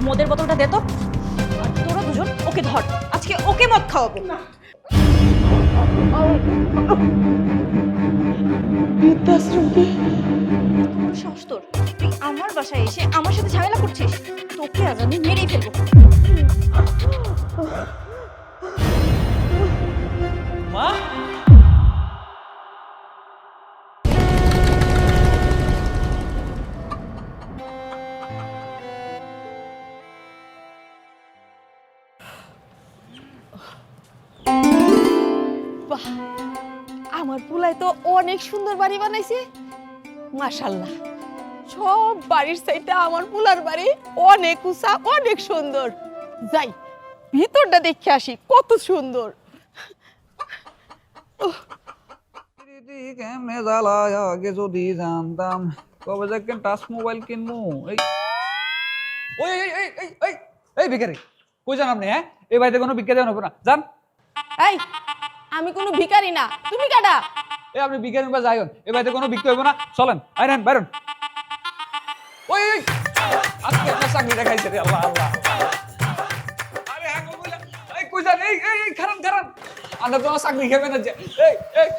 মদের বোতলটা দে তো। আর তোরা দুজন ওকে ধর, আজকে ওকে মদ খাওয়াবো। বৃদ্ধাশ্রম কি? তোর সাহস তোর, তুই আমার বাসায় এসে আমার সাথে ঝামেলা করছিস? তোকে আজ আমি মেরেই ফেলবো। মা, বাহ, আমার পুলাই তো অনেক সুন্দর বাড়ি বানাইছে। মাশাআল্লাহ, সব বাড়ির চাইতে আমার পুলার বাড়ি অনেক উঁচা, অনেক সুন্দর। যাই ভিতরটা দেখে আসি কত সুন্দর। কেমনে জ্বালায় আগে যদি জানতাম, কবে যে একদিন টাচ মোবাইল কিনবো। এই ওই এই এই এই এই এই ভিখারি, কই যান আপনি? হ্যাঁ, এই বাড়িতে কোনো ভিক্ষা দেওয়া হবে না, যান। এই, আমি কোনো ভিখারি না, তুমি কাটা? এই আপনি ভিখারি বা যাইন, এই বাড়িতে কোনো ভিক্ষা হইব না, চলেন আইরেন বাইরন। ওই এই আজকে আপনার চাকরি দেখাইছে রে, আল্লাহ আল্লাহ। আরে হ্যাঁ গো বলে, এই কই যান? এই এই এই খারান খারান, আমরা তো আমার চাকরি খাবে না যে। এই এই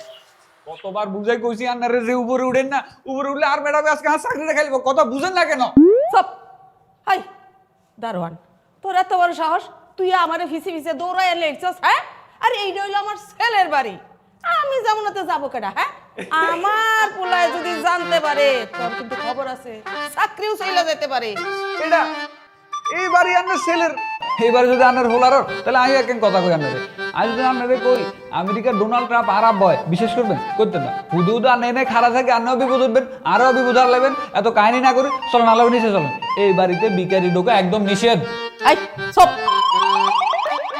কতবার বুঝাই কইছি আন্নারে যে উপরে উঠেন না, উপরে উঠলে আর ম্যাডাম আজকে আমার চাকরি দেখাই দিব, কথা বুঝেন না কেন? সব হাই দারোয়ান, তোর এত বড় সাহস, তুই আমারে ফিসে ফিসে দৌড়ায় লেগছস? হ্যাঁ, আরে এইটা হইলো আমার ছেলের বাড়ি, আমি যাবো না তো যাবো কেডা? হ্যাঁ, আমার পোলায় যদি জানতে পারে তোর কিন্তু খবর আছে, চাকরিও চলে যেতে পারে। এটা এই বাড়ি আন্নার ছেলের, এইবার যদি আন্নার হোলার তাহলে আমি একদিন কথা কই আন্নারে। আমি যদি আন্নারে কই আমেরিকার ডোনাল্ড ট্রাম্প আরাব বয়, বিশেষ করবেন করতেন না, হুদু হুদু আন্না এনে খাড়া থাকে, আন্নাও বিপদ উঠবেন, আরও বিপদ আর লাগবেন। এত কাহিনী না করি চলেন, আলাপ নিচে চলেন। এই বাড়িতে বিকারি ঢোকা একদম নিষেধ। আই সব,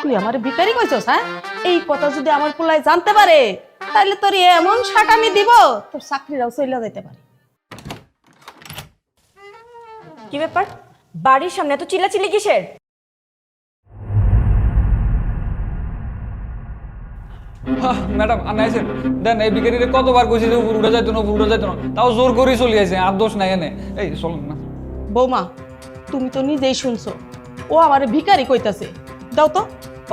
তুই আমার ভিখারি কইছস? হ্যাঁ, এই কথা যদি আমার পোলায় জানতে পারে তাহলে তোর এমন শাটানি দিব তোর চাকরিটাও চলে যেতে পারে। কি ব্যাপার, বাড়ির সামনে এত চিল্লাচিল্লি কিসের? ম্যাডাম আন্না আইছেন, দেন এই বিকারিরে কতবার কইছি যে উপর উঠে যাইতো না, উপর উঠে যাইতো না, তাও জোর করেই চলে আসে, আর দোষ নাই এনে। এই চলেন না। বৌমা, তুমি তো নিজেই শুনছো ও আমারে ভিখারি কইতাছে, দাও তো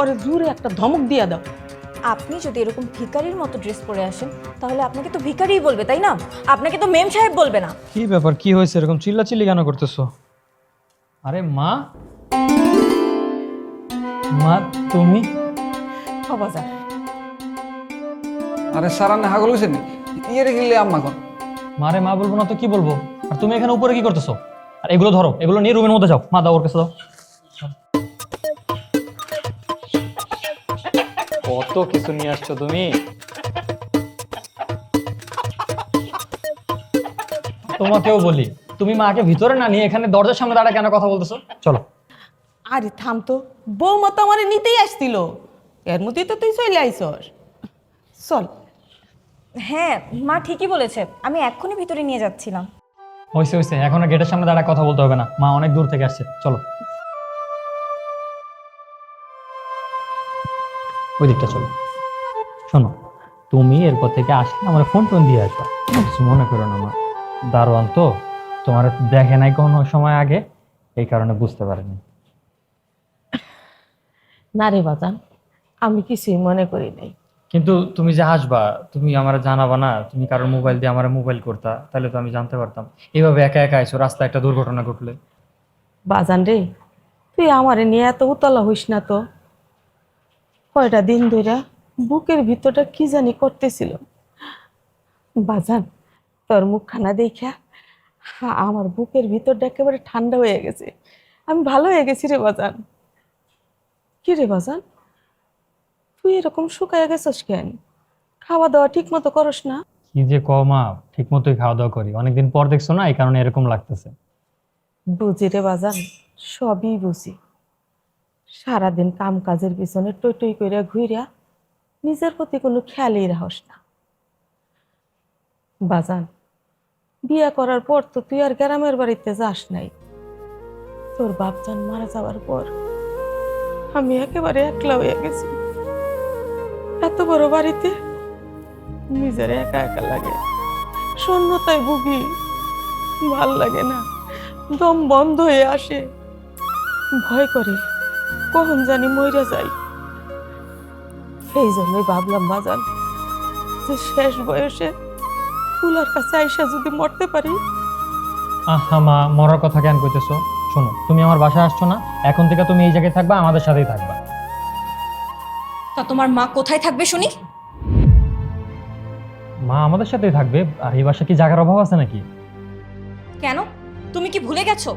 ওরে জোরে একটা ধমক দিয়া দাও। আপনি যদি এরকম ভিখারির মতো ড্রেস পরে আসেন তাহলে আপনাকে তো ভিখারিই বলবে, তাই না? আপনাকে তো মেম সাহেব বলবে না। কি ব্যাপার, কি হয়েছে? এরকম চিল্লাচিল্লি কেন করতেছো? আরে মা, মা তুমি? বাজার আরে সারান হাগল হয়েছেন ইয়ে গেলে আম্মা কোন? মারে মা বলবো না তো কি বলবো? আর তুমি এখানে উপরে কি করতেছো? আর এগুলো ধরো, এগুলো নিয়ে রুমের মধ্যে যাও। মা দাও, ওর কাছে দাও। কত কিছু নিয়ে আসছো তুমি। তোমাকেও বলি, তুমি মাকে ভিতরে না নিয়ে এখানে দরজার সামনে দাঁড়ায় কেন কথা বলতেছো? চলো। আরে থাম তো, বৌমা তো আমারে নিতেই আসছিল, এর মধ্যেই তো তুই চলে আইছস। চল। হ্যাঁ মা ঠিকই বলেছে, আমি এক্ষুনি ভিতরে নিয়ে যাচ্ছিলাম। হয়েছে হয়েছে, এখন আর গেটের সামনে দাঁড়ায় কথা বলতে হবে না, মা অনেক দূর থেকে আসছে। চলো ওই দিকটা চলো। শোনো, তুমি এরপর থেকে আসলে আমার ফোন টোন দিয়ে আসবা, কিছু মনে করো না। মা দারোয়ান তো, তোমার দেখে নাই কোনো সময় আগে, এই কারণে বুঝতে পারেনি। না রে বাজান, আমি কিছুই মনে করি নাই। কিন্তু তুমি যে আসবা, তুমি আমার জানাবা না? তুমি কারোর মোবাইল দিয়ে আমার মোবাইল করতা, তাহলে তো আমি জানতে পারতাম। এইভাবে একা একা আইসো, রাস্তায় একটা দুর্ঘটনা ঘটলে। বাজান রে, তুই আমারে নিয়ে এত উতলা হইস না তো। কয়টা দিন ধরে বুকের ভিতরটা কি জানি করতেছিল। বাজান, তোর মুখখানা দেখা আমার বুকের ভিতরটা একেবারে ঠান্ডা হয়ে গেছে, আমি ভালো হয়ে গেছি রে বাজান। কি রে বাজান, তুই এরকম শুকায় গেছিস কেন? খাওয়া দাওয়া ঠিক মতো করস না? কি যে মা, ঠিক মতোই খাওয়া দাওয়া করি, অনেকদিন পর দেখছো না, এই কারণে এরকম লাগতেছে। বুঝি রে বাজান, সবই বুঝি। সারাদিন কাম কাজের পিছনে টই টই কইরা ঘুইরা নিজের প্রতি কোনো খেয়ালই রাখস না। বাজান, বিয়ে করার পর তো তুই আর গ্রামের বাড়িতে যাস নাই। তোর বাপজান মারা যাওয়ার পর আমি একেবারে একলা হয়ে গেছি। এত বড় বাড়িতে নিজের একা একা লাগে, শূন্যতায় ভুগি, ভাল লাগে না, দম বন্ধ হয়ে আসে। ভয় করে কখন জানি মইরা যাই। এই জন্যই ভাবলাম বাজান যে শেষ বয়সে ফুলার কাছে আইসা যদি মরতে পারি। আহা মা, মরার কথা কেন কইতেছো? শোনো, তুমি আমার বাসায় আসছো না, এখন থেকে তুমি এই জায়গায় থাকবা, আমাদের সাথেই থাকবা। তা তোমার মা কোথায় থাকবে শুনি? মা আমাদের সাথেই থাকবে। আর এই বাসা কি জায়গার অভাব আছে নাকি? কেন, তুমি কি ভুলে গেছো?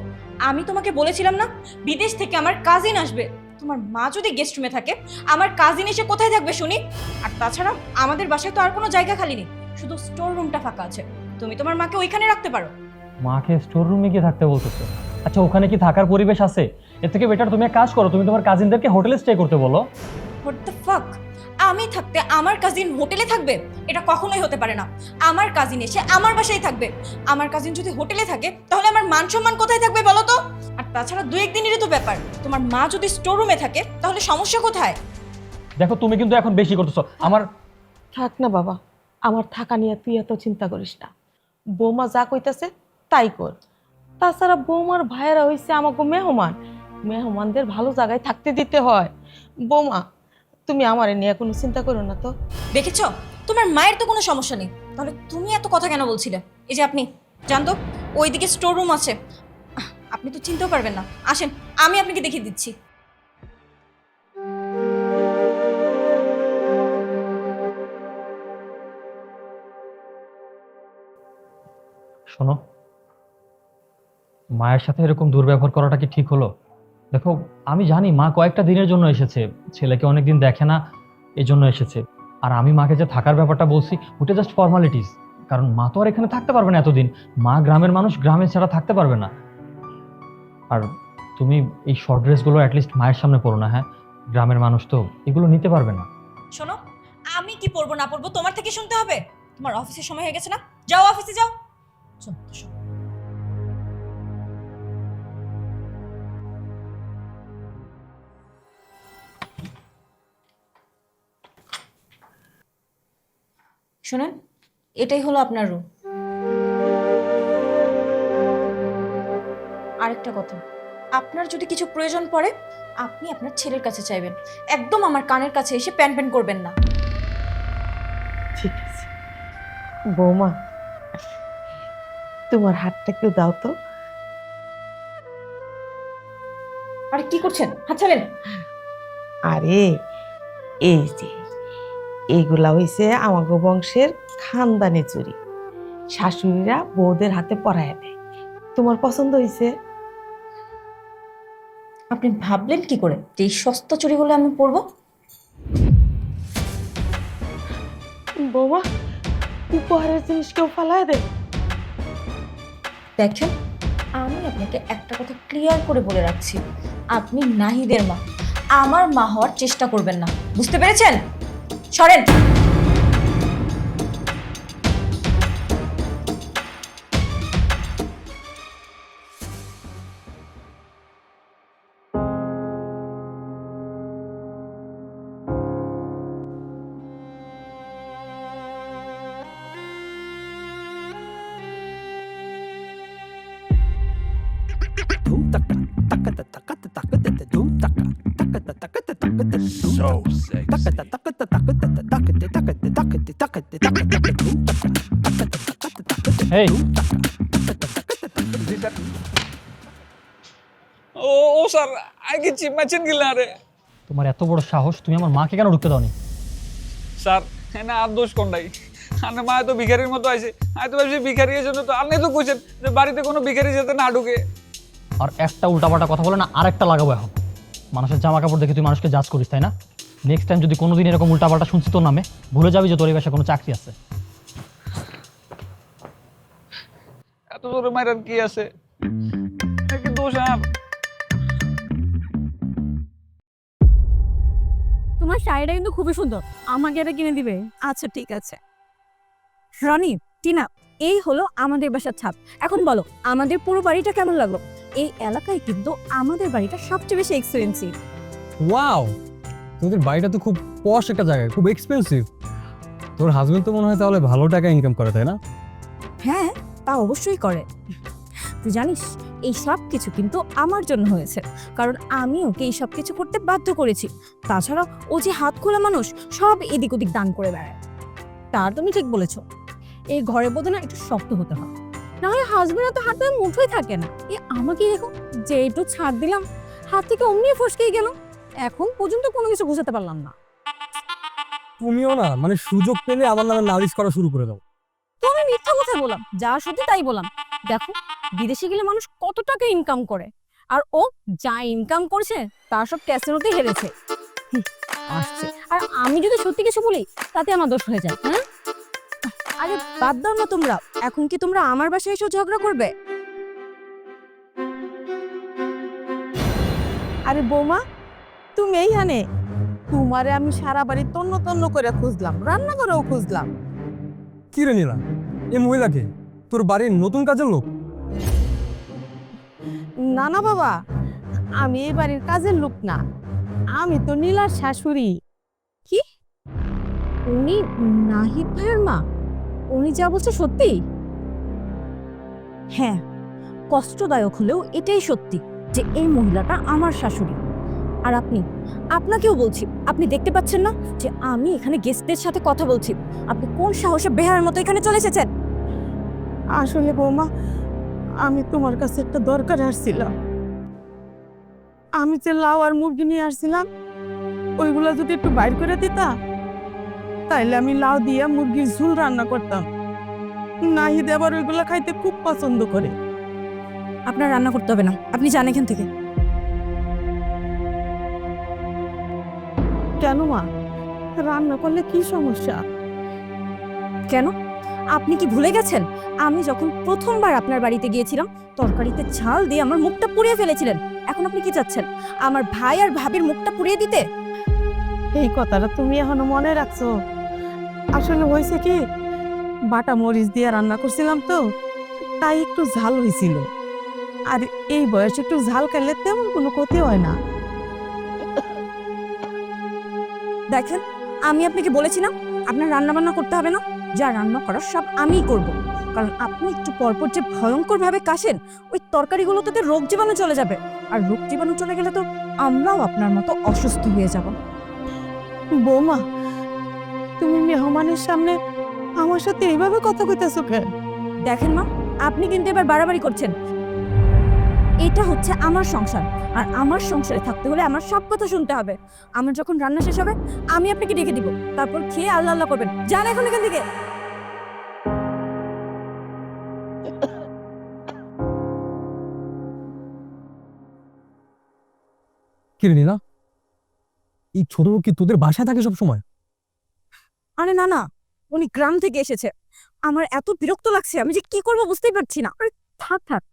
আমি তোমাকে বলেছিলাম না বিদেশ থেকে আমার কাজিন আসবে। তোমার মা যদি গেস্ট রুমে থাকে, আমার কাজিন এসে কোথায় থাকবে শুনি? আর তাছাড়া আমাদের বাসায় তো আর কোনো জায়গা খালি নেই, শুধু স্টোর রুমটা ফাঁকা আছে। তুমি তোমার মাকে ওইখানে রাখতে পারো। মাকে স্টোর রুমে গিয়ে থাকতে বলতেছো? আচ্ছা, ওখানে কি থাকার পরিবেশ আছে? এর থেকে বেটার তুমি এক কাজ করো, তুমি তোমার কাজিনদেরকে হোটেলে স্টে করতে বলো। What the fuck! আমি থাকতে আমার কাজিন হোটেলে থাকবে? এটা কখনোই হতে পারে না। আমার কাজিন এসে আমার বাসায় থাকবে। আমার কাজিন যদি হোটেলে থাকে তাহলে আমার মান সম্মান কোথায় থাকবে বলো তো? আর তাছাড়া দু একদিনেরই তো ব্যাপার। তোমার মা যদি স্টোর রুমে থাকে তাহলে সমস্যা কোথায়? দেখো, তুমি কিন্তু এখন বেশি করতেছো। আমার থাক না বাবা, আমার থাকা নিয়ে তুই এত চিন্তা করিস না। বৌমা যা কইতাছে তাই কর। তাছাড়া বৌমার ভাইয়েরা হইছে আমাকে মেহমান, মেহমানদের ভালো জায়গায় থাকতে দিতে হয়। বৌমা, তুমি আমারে নিয়ে কোনো চিন্তা করো না তো। দেখেছো, তোমার মায়ের তো কোনো সমস্যা নেই, তাহলে তুমি এত কথা কেন বলছিলে? এই যে আপনি জানতো ওইদিকে স্টোর রুম আছে, আপনি তো চিনতেও পারবেন না। আসেন, আমি আপনাকে দেখিয়ে দিচ্ছি। শোনো, মায়ের সাথে এরকম দুর্ব্যবহার করাটা কি ঠিক হলো? দেখো, আমি জানি মা কয়েকটা দিনের জন্য এসেছে, ছেলেকে অনেকদিন দেখে না, এই জন্য এসেছে। আর আমি মাকে যে থাকার ব্যাপারটা বলছি ওটা জাস্ট ফর্মালিটিস, কারণ মা তো আর এখানে থাকতে পারবে না এতদিন। মা গ্রামের মানুষ, গ্রামে ছাড়া থাকতে পারবে না। আর তুমি এই শর্ট ড্রেসগুলো অ্যাটলিস্ট মায়ের সামনে পরো না, হ্যাঁ? গ্রামের মানুষ তো এগুলো নিতে পারবে না। শোনো, আমি কি পড়বো না পড়বো তোমার থেকে শুনতে হবে? তোমার অফিসের সময় হয়ে গেছে না, যাও অফিসে যাও। শোনো, শুনেন, এটাই হলো আপনার রুম। আরেকটা কথা, আপনার যদি কিছু প্রয়োজন পড়ে আপনি আপনার ছেলের কাছে চাইবেন, একদম আমার কানের কাছে এসে প্যান প্যান করবেন না। ঠিক আছে বৌমা, তোমার হাতটা একটু দাও তো। আরে কি করছেন, হাত ছাড়েন। আরে এই যে এইগুলা হইছে আমাগো বংশের খানদানি চুরি, শাশুড়িরা বউদের হাতে পরায় দেয়। তোমার পছন্দ হইছে? আপনি ভাবলেন কি করে যে এই সস্তা চুড়িগুলো আমি পরবো? বৌমা, উপহারের জিনিস কেউ ফালায় দেয়? দেখেন, আমি আপনাকে একটা কথা ক্লিয়ার করে বলে রাখছি, আপনি নাহিদের মা, আমার মা হওয়ার চেষ্টা করবেন না, বুঝতে পেরেছেন? সরেন। So sexy. এই, জি স্যার। ও স্যার, আগে চিম্মাছেন গিলা রে। তোমার এত বড় সাহস, তুমি আমার মাকে কেন ঢুকতে দাওনি? স্যার, না আর দোষ কোনটাই? আনে মা তো ভিখারির মতো আইছে। আমি তো ভাবছি ভিখারি এর জন্য তো আপনি তো কইছেন যে বাড়িতে কোনো ভিখারি যাতে না ঢুকে। আর একটা উল্টাপাল্টা কথা বলে না, আরেকটা লাগাবো এখন। মানুষের জামা কাপড় দেখে তুই মানুষকে জাজ করিস, তাই না? নেক্সট টাইম যদি কোনোদিন এরকম উল্টাপাল্টা শুনছি তোর নামে, ভুলে যাবি যে তোর এই বাসায় কোনো চাকরি আছে। এত জোরে মাইরার কি আছে? নাকি দোষ আর? তোমার শাড়িটা কিন্তু খুবই সুন্দর, আমাকে এটা কিনে দিবে? আচ্ছা ঠিক আছে। রনি, টিনা, এই হলো আমাদের বাসার ছাপ। এখন বলো, আমাদের পুরো বাড়িটা কেমন লাগলো? এই এলাকায় কিন্তু আমাদের বাড়িটা সবচেয়ে বেশি এক্সপেন্সিভ। ওয়াও, তোদের বাড়িটা তো খুব পশ একটা জায়গায়, খুব এক্সপেন্সিভ। তোর হাজবেন্ড তো মনে হয় তাহলে ভালো টাকা ইনকাম করে, তাই না? হ্যাঁ, তা অবশ্যই করে। তুই জানিস এই সব কিছু কিন্তু আমার জন্য হয়েছে, কারণ আমি ওকে এই সব কিছু করতে বাধ্য করেছি। তাছাড়া ও যে হাত খোলা মানুষ, সব এদিক ওদিক দান করে বেড়ায়। তা তুমি ঠিক বলেছো, এই ঘরে বোধ না একটু শক্ত হতে হয়, নাহলে হাজবেন্ড তো হাতে মুঠোই থাকে না। আমাকে দেখো, যে একটু ছাড় দিলাম হাত থেকে অমনি ফসকেই গেল, এখন পর্যন্ত কোনো কিছু বোঝাতে পারলাম না। তুমিও না মানে সুযোগ পেলে আমার নামে নালিশ করা শুরু করে দাও। তো আমি মিথ্যা কথা বললাম, যা সত্যি তাই বললাম। দেখো, বিদেশে গেলে মানুষ কত টাকা ইনকাম করে, আর ও যা ইনকাম করছে তার সব ক্যাসিনোতে হেরেছে। আসছে, আর আমি যদি সত্যি কিছু বলি তাতে আমার দোষ হয়ে যায়। হ্যাঁ, আরে বাদ দাও না তোমরা, এখন কি তোমরা আমার বাসায় এসে ঝগড়া করবে? আরে বৌমা, তুমি এইখানে? তোমারে আমি সারা বাড়ি তন্ন তন্ন করে খুঁজলাম, রান্না করেও খুঁজলাম। কি রে নীলা, এই মহিলাকে তোর বাড়ির নতুন কাজের লোক? না না বাবা, আমি এই বাড়ির কাজের লোক না, আমি তো নীলার শাশুড়ি। উনি নাহিদ ভাইয়ের মা? উনি যা বলছে সত্যি? হ্যাঁ, কষ্টদায়ক হলেও এটাই সত্যি যে এই মহিলাটা আমার শাশুড়ি। আর আপনাকেও বলছি, আপনি দেখতে পাচ্ছেন না যে আমি এখানে গেস্টদের সাথে কথা বলছি? আপনি কোন সাহসে বেহার মতো এখানে চলে এসেছেন? আসলে বৌমা, আমি তোমার কাছে একটা দরকার আসছিলাম। আমি যে লাউ আর মুরগি নিয়ে আসছিলাম, ওইগুলা যদি একটু বাইর করে দিতা, তাইলে আমি লাউ দিয়া মুরগির ঝোল রান্না করতাম। নাহিদ আবার ওইগুলা খাইতে খুব পছন্দ করে। আপনার রান্না করতে হবে না, আপনি যান এখান থেকে। কেন মা, রান্না করলে কি সমস্যা? কেন, আপনি কি ভুলে গেছেন আমি যখন প্রথমবার আপনার বাড়িতে গিয়েছিলাম তরকারিতে ঝাল দিয়ে আমার মুখটা পুড়িয়ে ফেলেছিলেন? এখন আপনি কি চাচ্ছেন, আমার ভাই আর ভাবির মুখটা পুড়িয়ে দিতে? এই কথাটা তুমি এখনো মনে রাখছো? আসলে হয়েছে কি, বাটা মরিচ দিয়ে রান্না করছিলাম তো, তাই একটু ঝাল হয়েছিল। আর এই বয়সে একটু ঝাল খেলে তেমন কোনো ক্ষতি হয় না। দেখেন, আমি আপনাকে বলেছি না আপনার রান্না বান্না করতে হবে না, যা রান্না করার সব আমিই করব। কারণ আপনি একটু পরপর যে ভয়ঙ্কর ভাবে কাশেন, ওই তরকারিগুলোতে রোগ জীবাণু চলে যাবে, আর রোগ জীবাণু চলে গেলে তো আমরাও আপনার মতো অসুস্থ হয়ে যাব। বৌমা, তুমি মেহমানের সামনে আমার সাথে এইভাবে কথা কইতেছো কেন? দেখেন মা, আপনি কিন্তু এবার বাড়াবাড়ি করছেন। এটা হচ্ছে আমার সংসার, আর আমার সংসারে থাকতে হলে আমার সব কথা শুনতে হবে। আমার যখন রান্না শেষ হবে আমি আপনাকে ডেকে দিব, তারপর খেয়ে আল্লাহ আল্লাহ করবেন। যান এখন এখান থেকে। কি রে নীলা, এই ছোট লোক কি তোদের বাসায় থাকে সব সময়? আরে না না, উনি গ্রাম থেকে এসেছে। আমার এত বিরক্ত লাগছে, আমি যে কি করবো বুঝতেই পারছি না। আরে থাক থাক,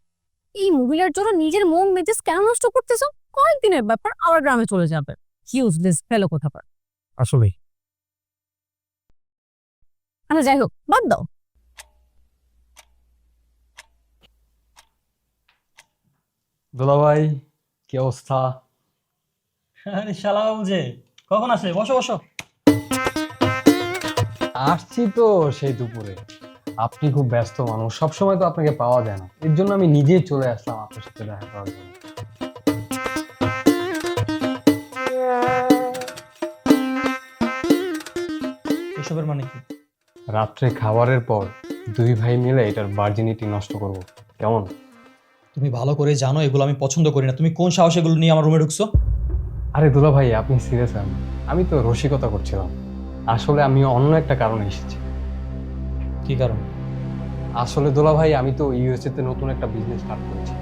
এই মহিলার জন্য নিজের মন মেজাজ কেন নষ্ট করতেছ? কয়েকদিনের ব্যাপার, আবার গ্রামে চলে যাবে। ইউজলেস ফেলো কোথাকার। আসলেই। আচ্ছা যাই হোক, বাদ দাও। দুলাভাই, কি অবস্থা? আরে শালা বাবু যে কখন আসে? বসো বসো। আসছি তো সেই দুপুরে। আপনি খুব ব্যস্ত মানুষ, সবসময় তো আপনাকে পাওয়া যায় না, এর জন্য আমি নিজেই চলে আসলাম আপনার সাথে দেখা করার জন্য। এসবের মানে কি? রাত্রে খাবারের পর দুই ভাই মিলে এটার ভার্জিনিটি নষ্ট করব, কেমন? তুমি ভালো করে জানো এগুলো আমি পছন্দ করি না। তুমি কোন সাহসে এগুলো নিয়ে আমার রুমে ঢুকছো? আরে দুলা ভাই, আপনি সিরিয়াস হন? আমি তো রসিকতা করছিলাম, আসলে আমি অন্য একটা কারণে এসেছি। কি কারণ? আসলে দুলা ভাই, আমি তো ইউএসএ তে নতুন একটা বিজনেস স্টার্ট করেছি।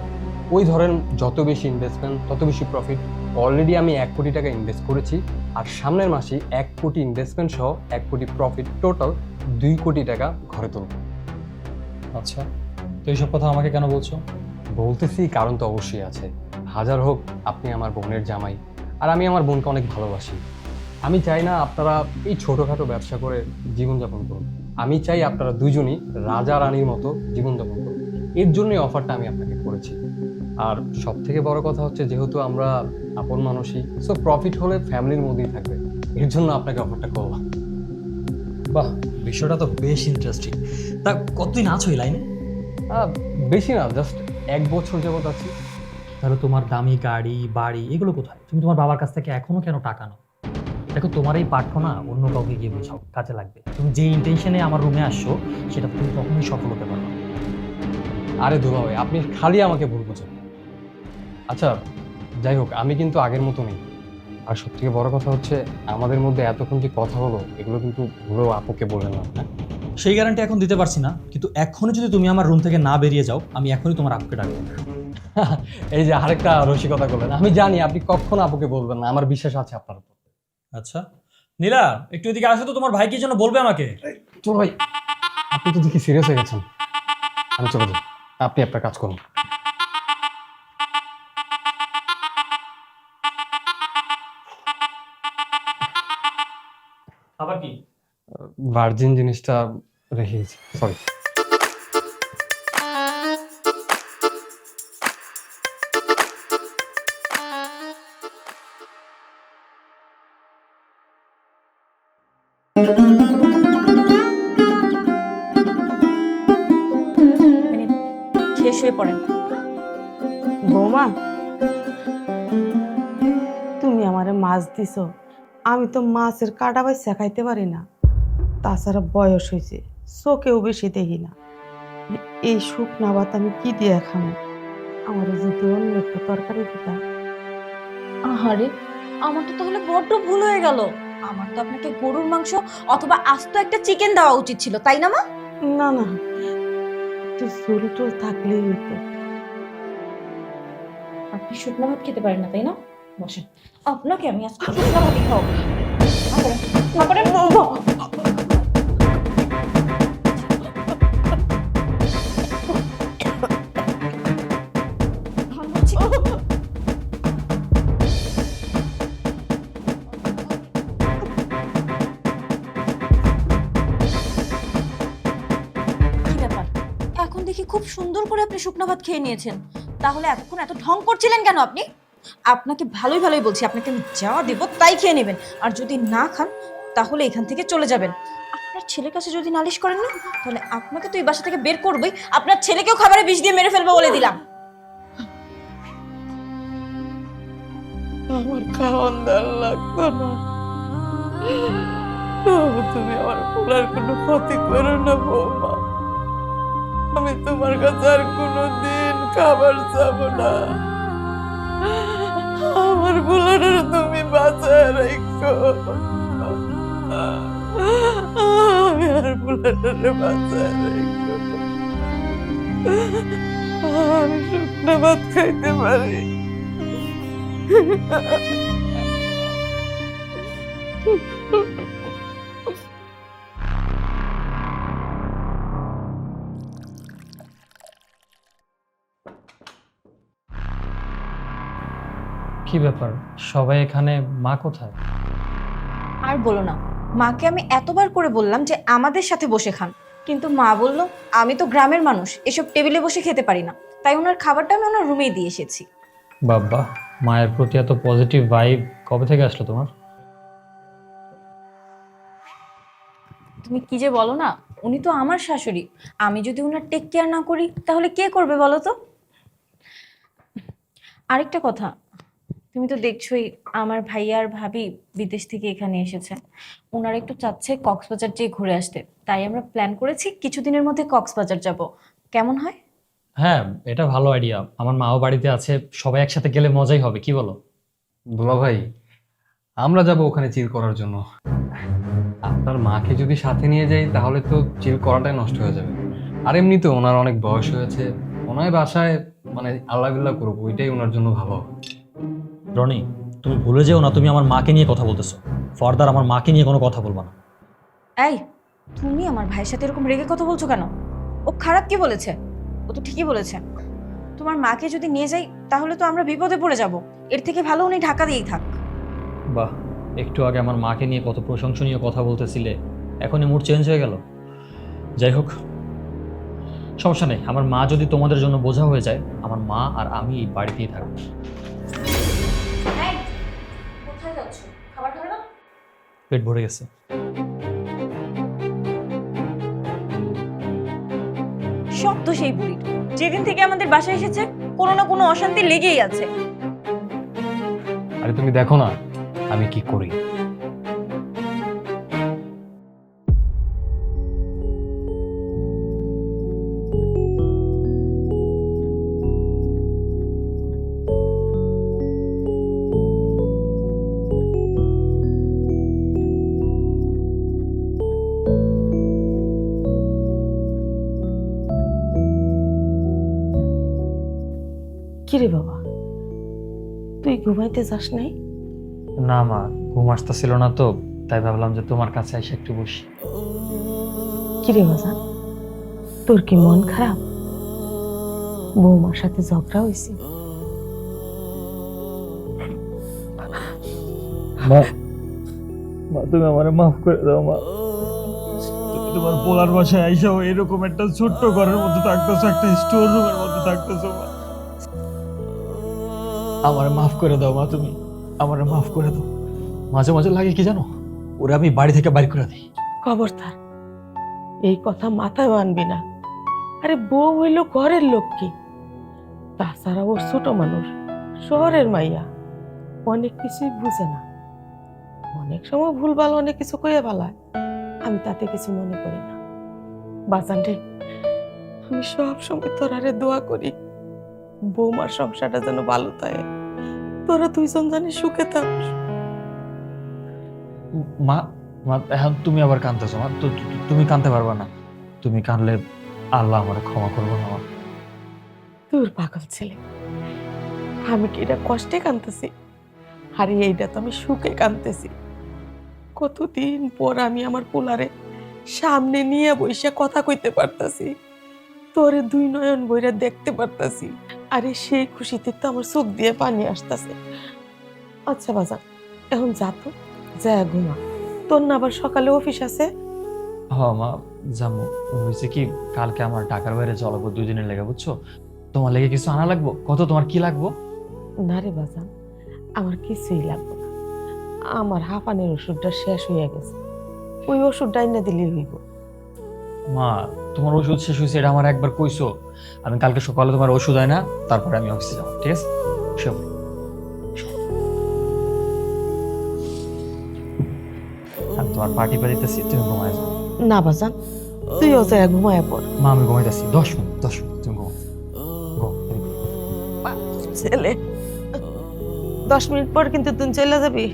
ওই ধরেন, যত বেশি ইনভেস্টমেন্ট তত বেশি প্রফিট। অলরেডি আমি 1 কোটি টাকা ইনভেস্ট করেছি, আর সামনের মাসে 1 কোটি ইনভেস্টমেন্ট সহ 1 কোটি প্রফিট, টোটাল 2 কোটি টাকা ঘরে তুলব। আচ্ছা, তো এইসব কথা আমাকে কেন বলছো? বলতেছি কারণ তো অবশ্যই আছে। হাজার হোক আপনি আমার বোনের জামাই, আর আমি আমার বোনকে অনেক ভালোবাসি। আমি চাই না আপনারা এই ছোটোখাটো ব্যবসা করে জীবনযাপন করুন। আমি চাই আপনারা দুজনই রাজা রানীর মতো জীবনযাপন করুন। এর জন্যই অফারটা আমি আপনাকে করেছি। আর সব থেকে বড় কথা হচ্ছে, যেহেতু আমরা আপন মানুষই, সো প্রফিট হলে ফ্যামিলির মধ্যেই থাকবে, এর জন্য আপনাকে অফারটা করলাম। বাহ, বিষয়টা তো বেশ ইন্টারেস্টিং। তা কতদিন আছো এই লাইনে? বেশি না, জাস্ট 1 বছর যাবত আছি। তাহলে তোমার দামি গাড়ি বাড়ি এগুলো কোথায়? তুমি তোমার বাবার কাছ থেকে এখনো কেন টাকা নাও? দেখো তোমার এই পাঠ্য না অন্য কাউকে গিয়ে বোঝাও, কাজে লাগবে। তুমি যে ইন্টেনশনে আমার রুমে আসছো সেটা তুমি কখনোই সফল হতে পারবে না। আরে দুলা ভাই, আপনি খালি আমাকে ভুল বোঝেন। আচ্ছা যাই হোক, আমি কিন্তু আগের মতো নেই। আর সবথেকে বড় কথা হচ্ছে, আমাদের মধ্যে এতক্ষণ যে কথা হলো এগুলো কিন্তু ভুলেও আপুকে বললেন না, হ্যাঁ? সেই গ্যারান্টি এখন দিতে পারছি না, কিন্তু এখনই যদি তুমি আমার রুম থেকে না বেরিয়ে যাও, আমি এখনই তোমার আপুকে ডাকবো। এই যে আরেকটা রসিকতা করলেন, আমি জানি আপনি কখনো আপুকে বলবেন না, আমার বিশ্বাস আছে আপনার উপর। আচ্ছা নীলা, একটু এদিকে আসো তো, তোমার ভাই কি যেন বলবে আমাকে। চলো ভাই, আপনি তো দেখি সিরিয়াস হয়ে গেছেন। আমি চলে যাই, আপনি আপনার কাজ করুন। আবার কি? ভার্জিন জিনিসটা রেখে গেছি, সরি। শেষ হয়ে পড়েন। বৌমা, তুমি আমারে মাছ দিছো, আমি তো মাছের কাটা বাইসা খাইতে পারি না। তাছাড়া বয়স হয়েছে, চোখেও বেশি দেখি না। এই শুকনা ভাত আমি কি দিয়ে খাবো? আমার যদি অন্য একটু তরকারি দিতাম। আহারে, আমার তো তাহলে বড্ড ভুল হয়ে গেল। আমার তো আপনাকে গরুর মাংস অথবা আস্ত একটা চিকেন দেওয়া উচিত ছিল, তাই না মা? না না, একটু ঝোল টোল থাকলেই হতো। আপনি শুকনো ভাত খেতে পারেন না, তাই না? বসেন, আপনাকে আমি আজকে শুকনো ভাতই খাওয়াবো। কি ব্যাপার, এখন দেখি খুব সুন্দর করে আপনি শুকনো ভাত খেয়ে নিয়েছেন। তাহলে এতক্ষণ এত ঢং করছিলেন কেন আপনি? আপনাকে ভালোই ভালোই বলছি, আপনাকে আমি যা দেবো তাই খেয়ে নেবেন। আর যদি না খান তাহলে এখান থেকে চলে যাবেন। আপনার ছেলের কাছে যদি নালিশ করেন না, তাহলে আপনাকে তো এই বাসা থেকে বের করবই, আপনার ছেলেকেও খাবারে বিষ দিয়ে মেরে ফেলবো বলে দিলাম। আমার খাওয়ান দাওয়ান লাগতো না, তবু তুমি আমার পোলার কোনো ক্ষতি করো না বৌমা। আমি তোমার কাছে আর কোনোদিন খাবার চাবো না। আমার পোলার তুমি বাঁচায় রেখো। আমি আর পোলারে বাঁচায় রেখো। আমি শুকনো ভাত খাইতে পারি। কি ব্যাপার, সবাই এখানে? মা কোথায়? আর বলো না, মাকে আমি এতবার করে বললাম যে আমাদের সাথে বসে খান, কিন্তু মা বলল আমি তো গ্রামের মানুষ, এসব টেবিলে বসে খেতে পারি না। তাই ওনার খাবারটা আমি ওনার রুমেই দিয়ে এসেছি। বাবা, মায়ের প্রতি এত পজিটিভ ভাইব কবে থেকে আসলো তোমার? তুমি কি যে বলো না, উনি তো আমার শাশুড়ি। আমি যদি ওনার টেক কেয়ার না করি তাহলে কে করবে বলো তো? আরেকটা কথা, তুমি তো দেখছোই আমার ভাইয়া আর ভাবি বিদেশ থেকে এখানে এসেছে। ওনারা একটু চাচ্ছে কক্সবাজার যেয়ে ঘুরে আসতে, তাই আমরা প্ল্যান করেছি কিছুদিনের মধ্যে কক্সবাজার যাব। কেমন হয়? হ্যাঁ, এটা ভালো আইডিয়া। আমার মাও বাড়িতে আছে, সবাই একসাথে গেলে মজাই হবে, কি বলো? দুলা ভাই, আমরা যাব ওখানে চিল করার জন্য। আপনার মাকে যদি সাথে নিয়ে যাই তাহলে তো চিল করাটাই নষ্ট হয়ে যাবে। আর এমনি তো ওনার অনেক বয়স হয়েছে, ওনার বাসায় মানে আল্লাহ বিল্লাহ করবো, ওইটাই ওনার জন্য ভালো হবে। রনি, তুমি ভুলে যেও না তুমি আমার মাকে নিয়ে কথা বলতেছো। ফার্দার আমার মাকে নিয়ে কোনো কথা বলবা না। এই, তুমি আমার ভাইয়ের সাথে এরকম রেগে কথা বলছো কেন? ও খারাপ কি বলেছে? ও তো ঠিকই বলেছে। তোমার মাকে যদি নিয়ে যাই তাহলে তো আমরা বিপদে পড়ে যাব। এর থেকে ভালো উনি ঢাকা দিয়েই থাক। বাহ, একটু আগে আমার মাকে নিয়ে কত প্রশংসনীয় কথা বলতেছিলে, এখনই মুড চেঞ্জ হয়ে গেল। যাই হোক, সমস্যা নেই। আমার মা যদি তোমাদের জন্য বোঝা হয়ে যায়, আমার মা আর আমি এই বাড়িতেই থাকবো। কোথায় যাচ্ছ? খাবার খাবে না? পেট ভরে গেছে। সব তো সেই বুড়ির। যেদিন থেকে আমাদের বাসায় এসেছে কোনো না কোনো অশান্তি লেগেই আছে। আরে তুমি দেখো না আমি কি করি। কিরে বাবা, তুই ঘুমাইতে যাস নাই? না মা, ঘুম আসতেছিল না তো, তাই ভাবলাম যে তোমার কাছে এসে একটু বসি। কিরে বাজান, তোর কি মন খারাপ? বৌমার সাথে ঝগড়া হয়েছে? মা, মা তুমি আমারে মাফ করে দাও মা। তুমি তোমার পোলার বাসায় আইসাও এরকম একটা ছোট্ট ঘরের মধ্যে থাকতেছো, একটা স্টোর রুমের মধ্যে থাকতেছো মা। আমারে মাফ করে দাও মা, তুমি আমারে মাফ করে দাও। মাঝে মাঝে লাগে কি জানো, ওরে আমি বাড়ি থেকে বাইর করে দিই। খবরদার এই কথা মাথায় আনবি না। আরে বউ হইল ঘরের লক্ষ্মী, তাছাড়া ওর ছোট মানুষ, শহরের মাইয়া, অনেক কিছুই বুঝে না। অনেক সময় ভুলভাল অনেক কিছু কইয়া ফেলায়, আমি তাতে কিছু মনে করি না। বাজান রে, আমি সব সময় তোরারে দোয়া করি বৌমার সংসারটা যেন ভালো থাকে, তোরা দুইজন জানি সুখে থাকিস। মা, মা এখন তুমি আবার কাঁদতেছো মা, তুমি কাঁদতে পারবা না। তুমি কাঁদলে আল্লাহ আমার ক্ষমা করবো না মা। তোর পাগল ছেলে, আমি কি এটা কষ্টে কাঁদতেছি? আরে এইটা তো আমি সুখে কাঁদতেছি। কতদিন পর আমি আমার পোলারে সামনে নিয়ে বইসা কথা কইতে পারতাছি, তোরে দুই নয়ন বইরা দেখতে পারতাছি। আরে সেই খুশিতে তো আমার চোখ দিয়ে পানি আসতেছে। আচ্ছা বাজান, এখন যা তো, যা ঘুমা। তোর না আবার সকালে অফিস আছে? হ মা, জামু। হয়েছে কি, কালকে আমার ঢাকার বাইরে চলাবো 2 দিনের লেগে, বুঝছো? তোমার লেগে কিছু আনা লাগবো? কত তোমার কি লাগবো? না রে বাজান, আমার কিছুই লাগবে না। আমার হাঁপানির ওষুধটা শেষ হয়ে গেছে, ওই ওষুধটা এনে দিলেই হইব। মা, তোমার ওষুধ শেষ হয়েছে এটা আমার একবার কইছো। আমি কালকে সকালে তোমার ওষুধ হয় না, তারপরে আমি অফিসে যাবো, ঠিক আছে? সব আমি তোমার পার্টি দিতেছি, তুমি ঘুমায় যাও। না বাজান, তুইও যা ঘুমায় পড়। মা আমি ঘুমাইতেছি, 10 মিনিট তুমি ঘুমাও। ছেলে, 10 মিনিট পর কিন্তু তুই চলে যাবি।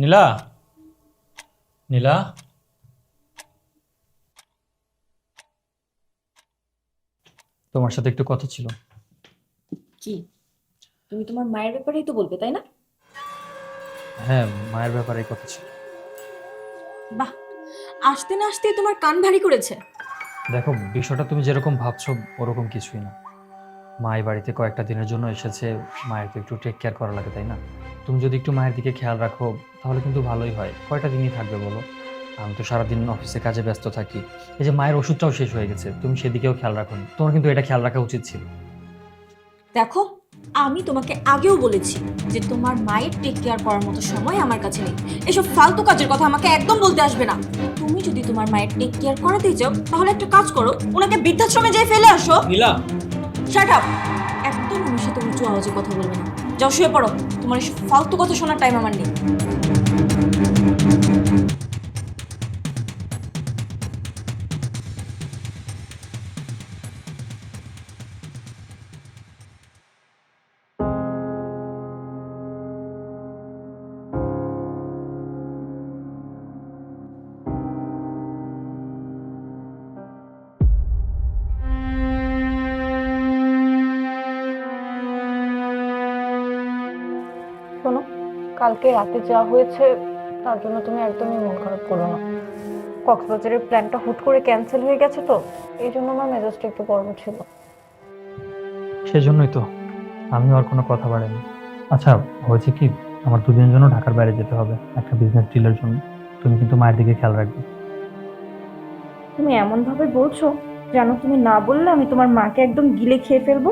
নীলা, নীলা, তোমার সাথে একটু কথা ছিল। কি তুমি তোমার মায়ের ব্যাপারেই তো বলবে, তাই না? হ্যাঁ, মায়ের ব্যাপারে কথা ছিল। বাহ, আসতে না আসতেই তোমার কান ভারী করেছে। দেখো, বিষয়টা তুমি যেরকম ভাবছো ওরকম কিছুই না। মা এই বাড়িতে কয়েকটা দিনের জন্য এসেছে, মায়ের তো একটু টেক কেয়ার করা লাগে, তাই না? তুমি যদি একটু মায়ের দিকে খেয়াল রাখো তাহলে কিন্তু ভালোই হয়। কয়টা দিনই থাকবে বলো? আমি তো সারাদিন অফিসে কাজে ব্যস্ত থাকি। এই যে মায়ের ওষুধটাও শেষ হয়ে গেছে, তুমি সেদিকেও খেয়াল রাখো। তোমার কিন্তু এটা খেয়াল রাখা উচিত ছিল। দেখো, আমি তোমাকে আগেও বলেছি যে তোমার মায়ের টেক কেয়ার করার মতো সময় আমার কাছে নেই। এসব ফালতু কাজের কথা আমাকে একদম বলতে আসবে না। তুমি যদি তোমার মায়ের টেক কেয়ার করাতেই চাও তাহলে একটা কাজ করো, ওনাকে বৃদ্ধাশ্রমে যেয়ে ফেলে আসো। নীলা, শাট আপ! একদম আমার সাথে উঁচু আওয়াজে কথা বলবে না। যাও শুয়ে পড়ো, তোমার এসব ফালতু কথা শোনার টাইম আমার নেই। শোনো, কালকে রাতে যা হয়েছে তার জন্য তুমি একদমই মন খারাপ করো না। কক্সবাজারের প্ল্যানটা হুট করে ক্যান্সেল হয়ে গেছে তো, এই জন্য আমার মেজাজটা একটু গরম ছিল। সেজন্যই তো আমি আর কোনো কথা বাড়াইনি। আচ্ছা, হয়েছে কি, আমার 2 দিনের জন্য ঢাকার বাইরে যেতে হবে একটা বিজনেস ডিলের জন্য। তুমি কিন্তু মায়ের দিকে খেয়াল রাখবে। তুমি এমন ভাবে বলছো জানো তুমি না বললে আমি তোমার মাকে একদম গিলে খেয়ে ফেলবো।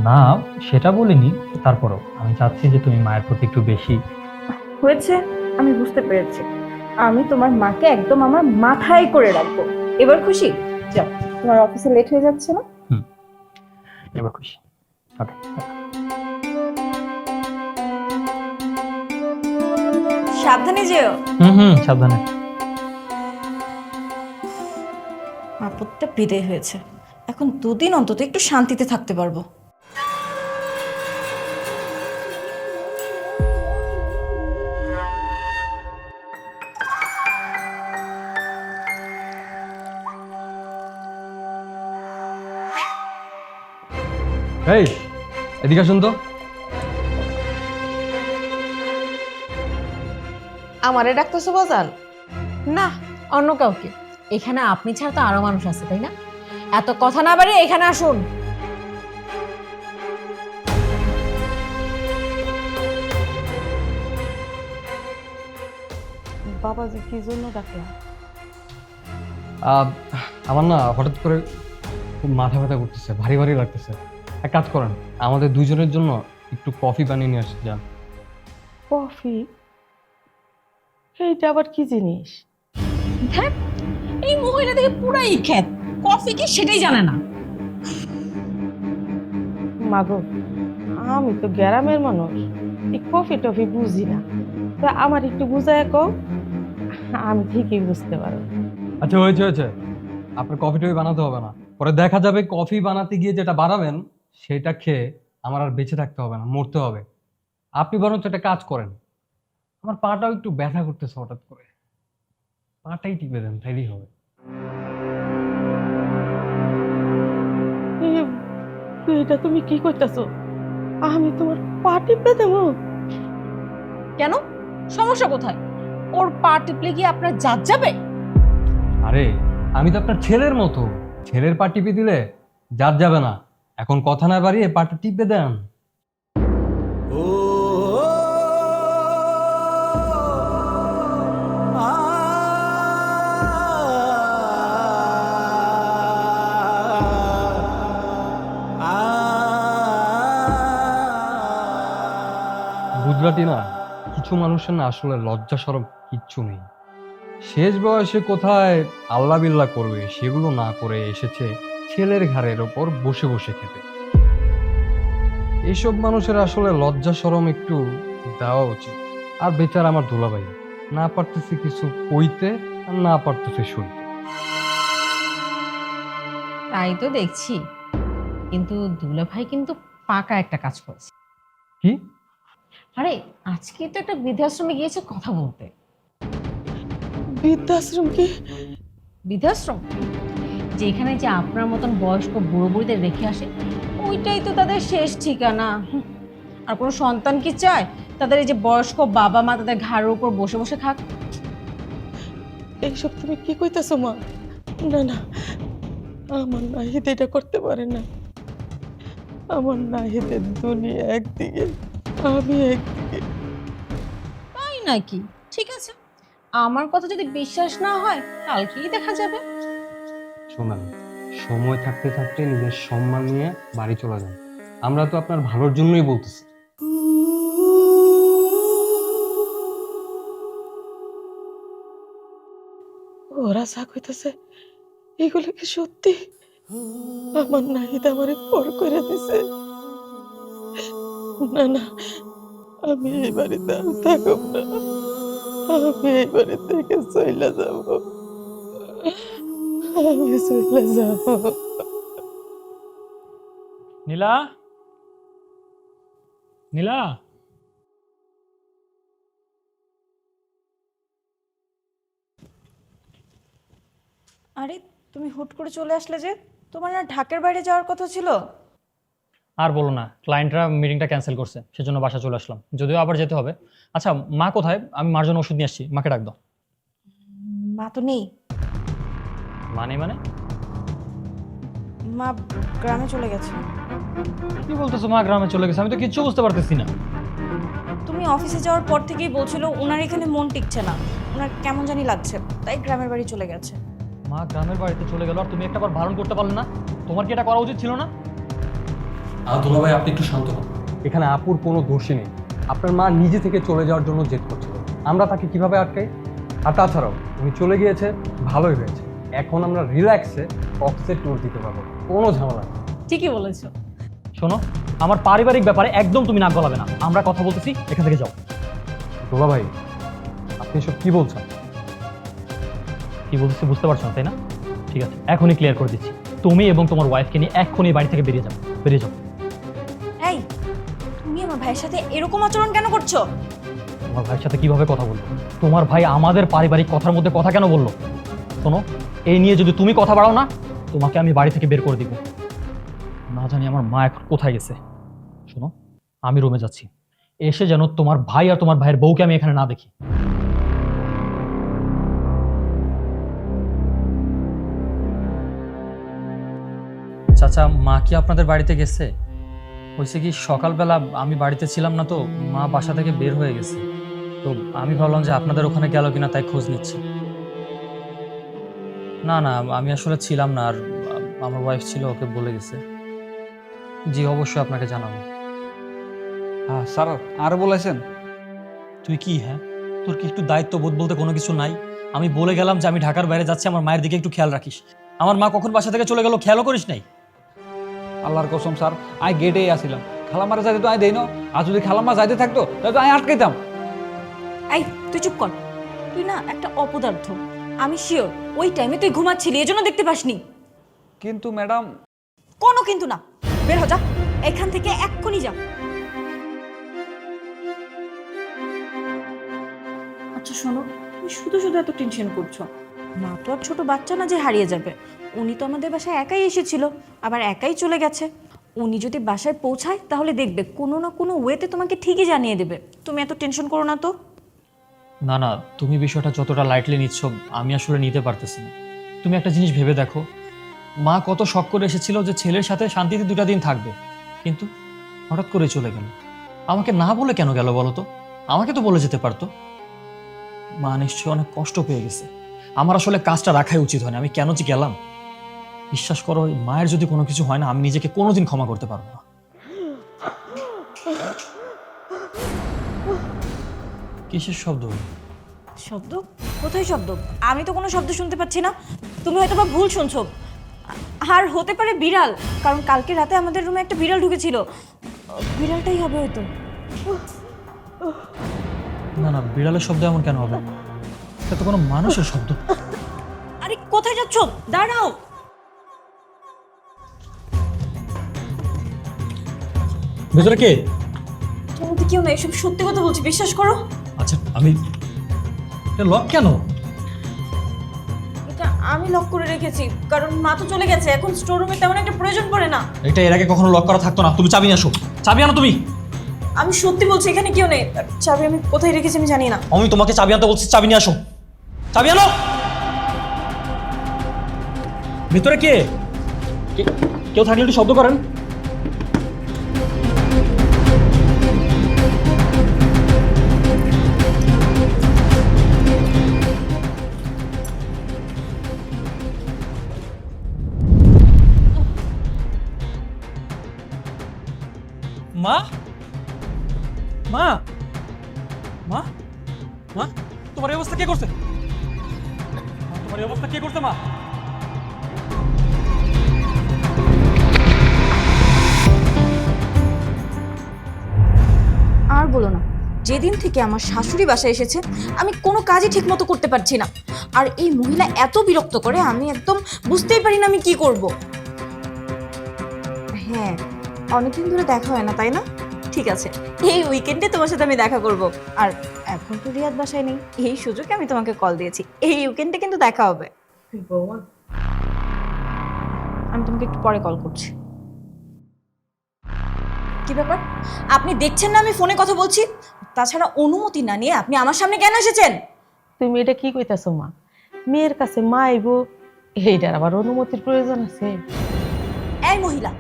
না, সেটা বলিনি, তারপরও আমি চাচ্ছি যে তুমি মায়ের প্রতি একটু বেশি। হয়েছে, আমি বুঝতে পেরেছি। আমি তোমার মাকে একদম আমার মাথায় করে রাখবো। এবার খুশি? যাও, তোমার অফিসে লেট হয়ে যাচ্ছে না? এবার খুশি। ওকে। সাবধানে যেও। সাবধানে। আপদটা বিদায় হয়েছে, এখন 2 দিন অন্তত একটু শান্তিতে থাকতে পারবো। এই এদিকে আসুন তো। আমারে ডাকতেছো বাজান? না, অন্য কাউকে। এখানে আপনি ছাড়া তো আরো মানুষ আছে, তাই না? এত কথা না বাড়িয়ে এখানে আসুন। বাবাজি কি জন্য ডাকলা? আমার না হঠাৎ করে খুব মাথা ব্যথা করতেছে, ভারী ভারী লাগতেছে। এক কাজ করেন, আমাদের দুজনের জন্য একটু কফি বানিয়ে নিয়ে আসতে যান। কফি? এইটা আবার কি জিনিস? হ্যাঁ, এই মহিলা থেকে পুরাই খ্যাত। কফি কি সেটাই জানে না। মাগো, আমি তো গ্রামের মানুষ, এই কফি টফি বুঝি না। তা আমার একটু বুঝায় কও, আমি ঠিকই বুঝতে পারো। আচ্ছা হয়েছে হয়েছে, আপনার কফি টফি বানাতে হবে না। পরে দেখা যাবে কফি বানাতে গিয়ে যেটা বানাবেন সেটা খেয়ে আমার আর বেঁচে থাকতে হবে না, মরতে হবে। আপনি বরঞ্চ একটা কাজ করেন, আমার পাটাও একটু ব্যথা করতেছে হঠাৎ করে, পাটাই টিপে দেন, তাইলেই হবে। এটা তুমি কি করতেছো? আমি তোমার পা টিপে দেবো? কেন? সমস্যা কোথায়? ওর পা টিপলে কি আপনার জাত যাবে? আরে আমি তো আপনার ছেলের মতো, ছেলের পা টিপে দিলে জাত যাবে না। এখন কথা না বাড়িয়ে পাটা টিপে দেন। বুঝলাটি না, কিছু মানুষের না আসলে লজ্জা শরম কিচ্ছু নেই। শেষ বয়সে কোথায় আল্লাহ বিল্লাহ করবে, সেগুলো না করে এসেছে ছেলের ঘাড়ের ওপর বসে বসে খেতে। এইসব মানুষের আসলে লজ্জা শরম একটু দেওয়া উচিত। আর বেচার আমার দুলাভাই না পারতেছে কিছু কইতে আর না পারতেছে শুনতে। তাই তো দেখছি, কিন্তু দুলাভাই কিন্তু পাকা একটা কাজ করেছে। কি? আরে আজকে তো একটা বৃদ্ধাশ্রমে গিয়েছে কথা বলতে। বৃদ্ধাশ্রম কি? বৃদ্ধাশ্রম যেখানে যে আপনার মতন বয়স্ক বুড়ো বুড়িদের রেখে আসে, ওইটাই তো তাদের শেষ ঠিকানা। আর কোনো সন্তান কি চায় তাদের এই যে বয়স্ক বাবা মা তাদের ঘাড়ের উপর বসে বসে খাক? এইসব তুমি কি কইতেছো মা? না না, আমার নাহিদ এটা করতে পারে না। আমার নাহিদের দুনিয়া একদিকে, আমি একদিকে। তাই নাকি? ঠিক আছে, আমার কথা যদি বিশ্বাস না হয় কালকেই দেখা যাবে। শোনান, সময় থাকতে থাকতে নিজের সম্মান নিয়ে বাড়ি চলে যান। আমরা তো আপনার ভালোর জন্যই বলতেছি। ওরা যা কইতেছে এগুলো কি সত্যি? আমার নাহিদ আমারে পর করে দিছে। না না, আমি এই বাড়িতে আর থাকব না। আমি এই বাড়ি থেকে চলে যাব, আমি চলে যাব। নীলা, নীলা, আরে তুমি হুট করে চলে আসলে যে? তোমার না ঢাকার বাইরে যাওয়ার কথা ছিল? আর বলো না, ক্লায়েন্টরা মিটিংটা ক্যান্সেল করছে, সেজন্য বাসা চলে আসলাম। যদিও আবার যেতে হবে। আচ্ছা, মা কোথায়? আমি মার জন্য ওষুধ নিয়ে আসছি, মাকে ডাক দাও। মা তো নেই। মানে মানে মা গ্রামে চলে গেছে। কি বলতেছো? মা গ্রামে চলে গেছে? আমি তো কিচ্ছু বুঝতে পারতেছি না। তুমি অফিসে যাওয়ার পর থেকেই বলছিল ওনার এখানে মন টিকছে না, ওনার কেমন জানি লাগছে, তাই গ্রামের বাড়ি চলে গেছে। মা গ্রামের বাড়িতে চলে গেল আর তুমি একটা বার বারণ করতে পারলে না? তোমার কি এটা করা উচিত ছিল না? দুলাভাই আপনি একটু শান্ত হন। এখানে আপুর কোনো দোষই নেই। আপনার মা নিজে থেকে চলে যাওয়ার জন্য জেদ করছিল। আমরা তাকে কিভাবে আটকাই? আর তাছাড়াও তুমি চলে গিয়েছে, ভালোই হয়েছে। এখন আমরা রিল্যাক্সে অফিসে ট্যুর দিতে পারবো, কোনো ঝামেলা নেই। ঠিকই বলেছো। শোনো, আমার পারিবারিক ব্যাপারে একদম তুমি নাক গলাবে না। আমরা কথা বলতেছি, এখান থেকে যাও। দুলা ভাই, আপনি এসব কি বলছেন? কি বলতেছি বুঝতে পারছো না, তাই না? ঠিক আছে, এখনই ক্লিয়ার করে দিচ্ছি। তুমি এবং তোমার ওয়াইফকে নিয়ে এক্ষুনি এই বাড়ি থেকে বেরিয়ে যাও, বেরিয়ে যাও। এই, তুমি আমার ভাইয়ের সাথে এরকম আচরণ কেন করছো? তোমার ভাইয়ের সাথে কিভাবে কথা বলবো? তোমার ভাই আমাদের পারিবারিক কথার মধ্যে কথা কেন বললো? শোনো, এই নিয়ে যদি তুমি কথা বাড়াও না, তোমাকে আমি বাড়ি থেকে বের করে দিব। না জানি আমার মা এখন কোথায় গেছে। শোনো, আমি রুমে যাচ্ছি, এসে যেন তোমার ভাই আর তোমার ভাইয়ের বউকে আমি এখানে না দেখি। চাচা, মা কি আপনাদের বাড়িতে গেছে? হয়েছে কি, সকালবেলা আমি বাড়িতে ছিলাম না, তো মা বাসা থেকে বের হয়ে গেছে। তো আমি ভাবলাম যে আপনাদের ওখানে গেল কিনা, তাই খোঁজ নিচ্ছি। না না, আমি আসলে ছিলাম না, আর আমার ওয়াইফ ছিল, ওকে বলে গেছে। জি অবশ্যই আপনাকে জানাবো। হ্যাঁ স্যার, আর বলেছেন? তুই কি, হ্যাঁ, তোর কি একটু দায়িত্ববোধ বলতে কোনো কিছু নাই? আমি বলে গেলাম যে আমি ঢাকার বাইরে যাচ্ছি, আমার মায়ের দিকে একটু খেয়াল রাখিস। আমার মা কখন বাসা থেকে চলে গেল খেয়ালও করিস নাই? আল্লাহর কসম স্যার, আই গেটেই আসিলাম। খালামারা যাইতে তো আই দেই না। আর যদি খালামা যাইতে থাকতো তাহলে তো আই আটকাইতাম। এই, তুই চুপ কর। তুই না একটা অপদার্থ। আমি শিওর ওই টাইমে তুই ঘুমাচ্ছিলি, এজন্য দেখতে পাসনি। কিন্তু ম্যাডাম, কোনো কিন্তু না, বের হ, যা এখান থেকে, এক্ষুনি যা। আচ্ছা শোনো, তুমি শুধু শুধু এত টেনশন করছো। মা তো আর ছোট বাচ্চা না যে হারিয়ে যাবে। উনি তো আমাদের বাসায় একাই এসেছিল, আবার একাই চলে গেছে। উনি যদি বাসায় পৌঁছায় তাহলে দেখবে কোনো না কোনো ওয়েতে তোমাকে ঠিকই জানিয়ে দেবে। তুমি এত টেনশন করো না তো। না না, তুমি বিষয়টা যতটা লাইটলি নিচ্ছ আমি আসলে নিতে পারতেছি না। তুমি একটা জিনিস ভেবে দেখো, মা কত শখ করে এসেছিল যে ছেলের সাথে শান্তিতে 2টা দিন থাকবে, কিন্তু হঠাৎ করে চলে গেল। আমাকে না বলে কেন গেল বলো তো? আমাকে তো বলে যেতে পারতো। মা নিশ্চয়ই অনেক কষ্ট পেয়ে গেছে। আমার আসলে কাজটা রাখাই উচিত হয়নি, আমি কেন যে গেলাম। বিশ্বাস করো, মায়ের যদি কোনো কিছু হয় না, আমি নিজেকে কোনোদিন ক্ষমা করতে পারবো না। কিসের শব্দ? শব্দ? কোথায় শব্দ? আমি তো কোনো শব্দ শুনতে পাচ্ছি না। তুমি হয়তো বা ভুল শুনছো। আর হতে পারে বিড়াল, কারণ কালকে রাতে আমাদের রুমে একটা বিড়াল ঢুকেছিল। বিড়ালটাই হবে হয়তো। না না, বিড়ালের শব্দ এমন কেন হবে? এটা তো কোনো মানুষের শব্দ। আরে কোথায় যাচ্ছ? দাঁড়াও। ভেতরে কে? তুমি তো কেউ না, এসব সত্যি কথা বলছি, বিশ্বাস করো। আচ্ছা, আমি এটা লক কেন? এটা আমি লক করে রেখেছি, কারণ মা তো চলে গেছে। এখন স্টোর রুমে তেমন একটা প্রয়োজন পড়ে না। এটা এর আগে কখনো লক করা থাকতো না। তুমি চাবি নিয়ে আসো। চাবি আনো তুমি। আমি সত্যি বলছি, এখানে কেউ নেই। চাবি আমি কোথায় রেখেছি আমি জানি না। আমি তোমাকে চাবি আনতে বলছি, চাবি নিয়ে আসো। চাবি আনো। ভিতরে কে? কেউ থাকলে একটু শব্দ করেন। মা, মা, মা, মা, তোমার এই অবস্থা কে করছে? তোমার এই অবস্থা কে করছে মা? আর বলো না, যেদিন থেকে আমার শাশুড়ি বাসায় এসেছে আমি কোনো কাজই ঠিক মতো করতে পারছি না। আর এই মহিলা এত বিরক্ত করে, আমি একদম বুঝতেই পারি না আমি কি করব। হ্যাঁ, অনেকদিন ধরে দেখা হয় না, তাই না? ঠিক আছে, এই উইকেন্ডে তোমার সাথে আমি দেখা করব। আর এখন তো রিয়াদ বাসায় নেই, এই সুযোগে আমি তোমাকে কল দিয়েছি। এই উইকেন্ডে কিন্তু দেখা হবে। আমি তোমাকে একটু পরে কল করছি। কি ব্যাপার? আপনি দেখছেন না আমি ফোনে কথা বলছি? তাছাড়া অনুমতি না নিয়ে আপনি আমার সামনে কেন এসেছেন? তুমি এটা কি কইতাছো মা? মেয়ের কাছে মা আইব, এইটার আবার অনুমতির প্রয়োজন আছে? এই মহিলা,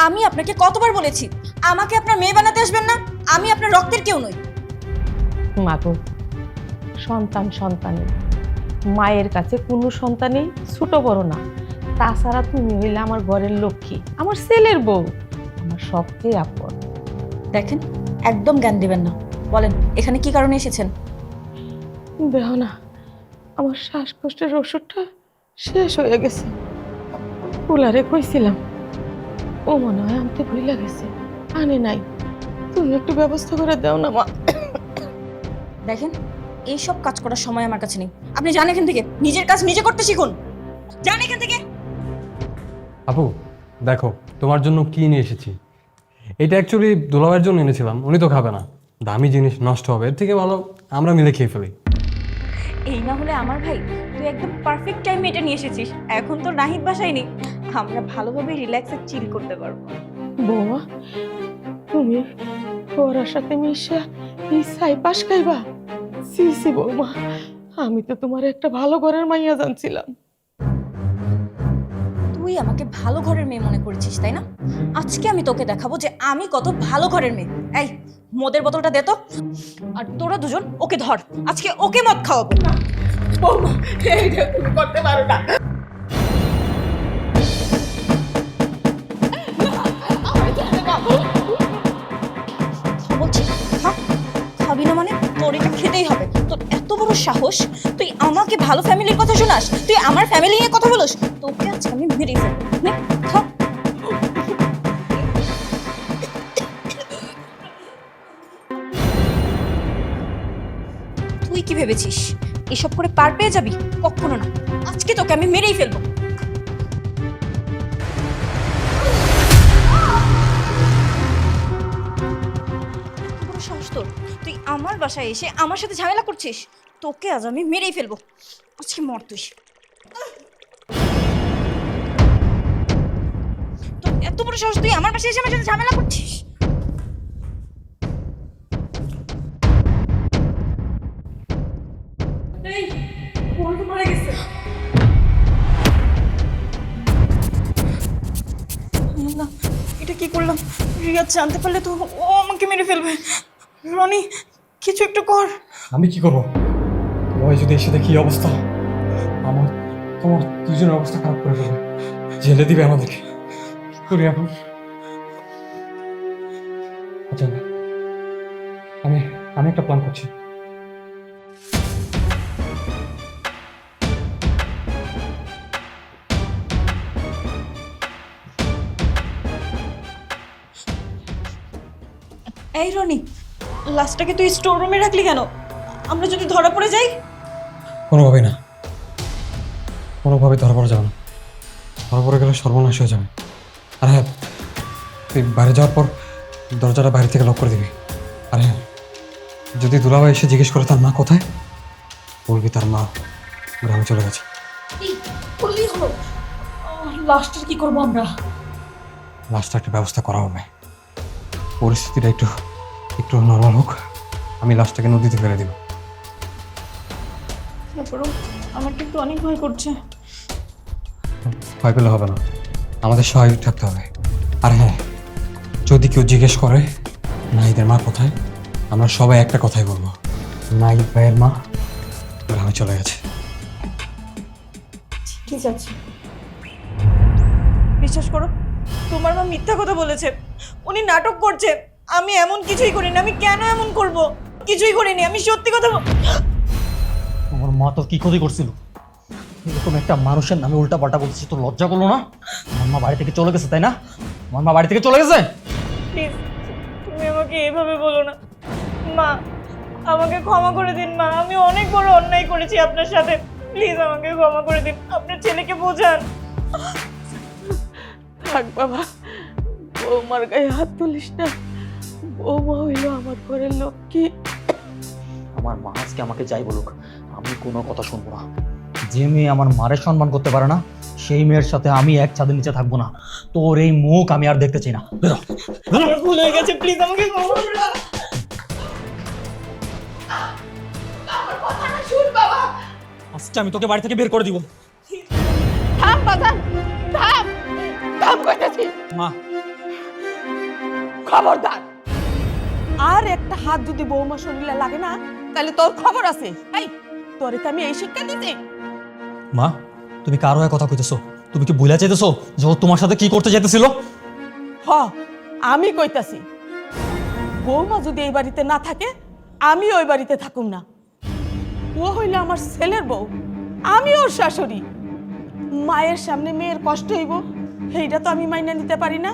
আমি আপনাকে কতবার বলেছি আমাকে আপনার মেয়ে বানাতে আসবেন না। আমি আপনার রক্তের কেউ নই। মাগো, সন্তান সন্তানই, মায়ের কাছে কোনো সন্তানই ছোট বড় না। তাছাড়া তুমি হইলে আমার ঘরের লক্ষ্মী, আমার ছেলের বউ, আমার সবচেয়ে আপন। দেখেন, একদম জ্ঞান দিবেন না। বলেন, এখানে কি কারণে এসেছেন? দেখো না, আমার শ্বাসকষ্টের ওষুধটা শেষ হয়ে গেছে। কুলারে কইছিলাম, ও মনে হয় আনতে ভুলে গেছে, আনে নাই। তুমি একটু ব্যবস্থা করে দাও না মা। দেখেন, এইসব কাজ করার সময় আমার কাছে নেই। আপনি যান এখান থেকে, নিজের কাজ নিজে করতে শিখুন। যান এখান থেকে। আপু দেখো তোমার জন্য কি নিয়ে এসেছি। এটা অ্যাকচুয়ালি দুলাভাইয়ের জন্য এনেছিলাম, উনি তো খাবে না, দামি জিনিস নষ্ট হবে, এর থেকে ভালো আমরা মিলে খেয়ে ফেলি। এই না হলে আমার ভাই, তুই একদম পারফেক্ট টাইমে এটা নিয়ে এসেছিস। এখন তো নাহিদ বাসায় নেই, আমরা ভালোভাবে রিল্যাক্সে চিল করতে পারবো। বৌমা, তুমি ওরার সাথে মিশে এই সাইপাস খাইবা? সি সি বৌমা, আমি তো তোমার একটা ভালো ঘরের মাইয়া জানছিলাম। তুই আমাকে ভালো ঘরের মেয়ে মনে করেছিস, তাই না? আজকে আমি তোকে দেখাবো যে আমি কত ভালো ঘরের মেয়ে। এই মদের বোতলটা দে তো, আর তোরা দুজন ওকে ধর, আজকে ওকে মদ খাওয়াবো। বৌমা, এইটা তুমি করতে পারো না। বলছি খা, খাবি না মানে তোর এটা খেতেই হবে। তোর এত বড় সাহস, তুই আমাকে ভালো ফ্যামিলির কথা শোনাস, তুই আমার ফ্যামিলি নিয়ে কথা বলিস। তোকে আজকে আমি মেরে ফেলবো। নে, খা। তুই কি ভেবেছিস এসব করে পার পেয়ে যাবি? কখনো না, আজকে তোকে আমি মেরেই ফেলবো। বড় সাহস তোর, তুই আমার বাসায় এসে আমার সাথে ঝামেলা করছিস। তোকে আজ আমি মেরেই ফেলবো। আজকে মর তুই। তোর এত বড় সাহস, তুই আমার বাসায় এসে আমার সাথে ঝামেলা করছিস। এই বল তো মারা গেছে। আল্লাহ, এটা কি করলাম? রিয়াজ জানতে পারলে তো ও আমাকে মেরে ফেলবে। রনি, কিছু একটু কর। আমি কি করবো? তোমার যদি এসে দেখি অবস্থা, আমার তোমার দুজনের অবস্থা খারাপ করে ফেলবে, জেলে দিবে আমাদেরকে। কি করি এখন? আচ্ছা, আমি একটা প্ল্যান করছি। এই রনি, লাস্টটাকে তুই স্টোর রুমে রাখলি কেন? আমরা যদি ধরা পড়ে যাই? কোনোভাবেই না, কোনোভাবেই ধরা পড়া যাবে না। ধরা পড়ে গেলে সর্বনাশ হয়ে যাবে। আর হ্যাঁ, তুই বাইরে যাওয়ার পর দরজাটা বাইরে থেকে লক করে দিবি। আর হ্যাঁ, যদি দুলাভাই এসে জিজ্ঞেস করে তার মা কোথায়, বলবি তার মা গ্রামে চলে গেছে। বললেই হলো। লাস্টের কি করবো আমরা? লাস্টে একটা ব্যবস্থা করা হবে। পরিস্থিতিটা একটু একটু নর্মাল হোক, আমি লাশটাকে নদীতে ফেলে দিব। আমার কিন্তু অনেক ভয় করছে। ভয় পেলে হবে না, আমাদের স্বাভাবিক থাকতে হবে। আর হ্যাঁ, যদি কেউ জিজ্ঞেস করে নাহিদের মা কোথায়, আমরা সবাই একটা কথাই বলবো, নাহিদ ভাইয়ের মা গ্রামে চলে গেছে। ঠিক আছে, বিশ্বাস করো, তোমার মা মিথ্যা কথা বলেছে। উনি নাটক করছে। আমি এমন কিছুই করিনি। আমি কেন এমন করব? কিছুই করিনি, আমি সত্যি কথা আমার মা তোর কি ক্ষতি করছিল? এরকম একটা মানুষের নামে উল্টা পাল্টা বলছিস, তোর লজ্জা করলো না? আমার মা বাড়ি থেকে চলে গেছে, তাই না? আমার মা বাড়ি থেকে চলে গেছে। প্লিজ, তুমি আমাকে এভাবে বলো না। মা, আমাকে ক্ষমা করে দিন মা, আমি অনেক বড় অন্যায় করেছি আপনার সাথে। প্লিজ আমাকে ক্ষমা করে দিন, আপনার ছেলেকে বোঝান। থাক বাবা, বৌমার গায়ে হাত তুলিস না। বৌমা হইল আমার ঘরের লক্ষ্মী। আমার মা আজকে আমাকে যাই বলুক, আমি কোনো কথা শুনবো না। যে মেয়ে আমার মায়ের সম্মান করতে পারে না, সেই মেয়ের সাথে আমি এক ছাদের নিচে থাকবো না। তোর এই মুখ আমি আর দেখতে চাই না। বেরো, বেরো। আমার ভুল হয়ে গেছে, প্লিজ আমাকে ক্ষমা করে দাও। আজকে আমি তোকে বাড়ি থেকে বের করে দিব। থাম বাজান, থাম, থাম কইতাছি। মা, খবরদার, আর একটা হাত যদি বৌমা শরীরে লাগে না, তাহলে তোর খবর আছে। এই, তোরে তো আমি এই শিক্ষা দিতে। মা, তুমি কার হয়ে কথা কইতেছো? তুমি কি ভুলে চাইতেছো যে ও তোমার সাথে কি করতে চাইতেছিল? হ, আমি কইতাছি, বৌমা যদি এই বাড়িতে না থাকে, আমি ওই বাড়িতে থাকুম না। ও হইলে আমার ছেলের বউ, আমি ওর শাশুড়ি। মায়ের সামনে মেয়ের কষ্ট হইব সেইটা তো আমি মাইনা নিতে পারি না।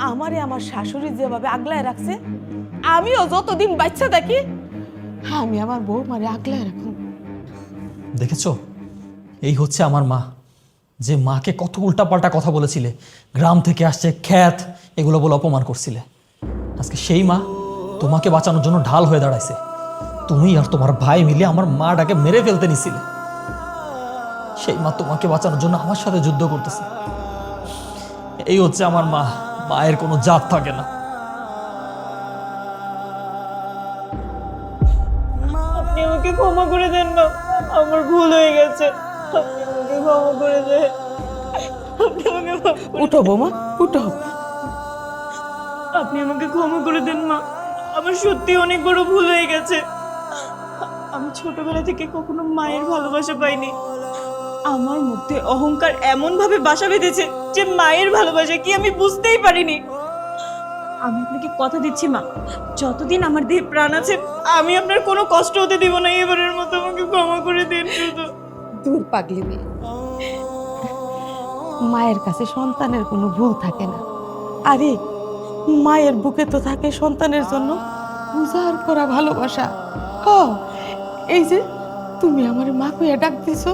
আমারে আমার শাশুড়ি যেভাবে আগলায় রাখছে, আমিও যতদিন বাচ্চা থাকি আমি আমার বউ মারে আগলায় রাখুন। দেখেছো, এই হচ্ছে আমার মা, যে মাকে কত উল্টাপাল্টা কথা বলেছিলে, গ্রাম থেকে আসছে খ্যাত এগুলো বলে অপমান করছিলে। আজকে সেই মা তোমাকে বাঁচানোর জন্য ঢাল হয়ে দাঁড়াইছে। তুমি আর তোমার ভাই মিলে আমার মাটাকে মেরে ফেলতে নিছিলে। সেই মা তোমাকে বাঁচানোর জন্য আমার সাথে যুদ্ধ করতেছে। এই হচ্ছে আমার মা, মায়ের কোনো জাত থাকে না। আপনি আমাকে ক্ষমা করে দেন না, আমার ভুল হয়ে গেছে, আপনি আমাকে ক্ষমা করে দেন, আপনি আমাকে উঠো বৌমা, উঠো। আপনি আমাকে ক্ষমা করে দেন মা, আমার সত্যি অনেক বড় ভুল হয়ে গেছে। আমি ছোটবেলা থেকে কখনো মায়ের ভালোবাসা পাইনি। আমার মধ্যে অহংকার এমন ভাবে বাসা বেঁধেছে যে মায়ের ভালোবাসা কি আমি বুঝতেই পারিনি। আমি আপনাকে কথা দিচ্ছি মা, যতদিন আমার দেহে প্রাণ আছে আমি আপনার কোনো কষ্ট হতে দিব না। এবারের মতো আমাকে ক্ষমা করে দিন শুধু। দূর পাগলি মেয়ে, মায়ের কাছে সন্তানের কোনো ভুল থাকে না। আরে মায়ের বুকে তো থাকে সন্তানের জন্য উজাড় করা ভালোবাসা। এই যে তুমি আমার মা কইয়া ডাক দিছো,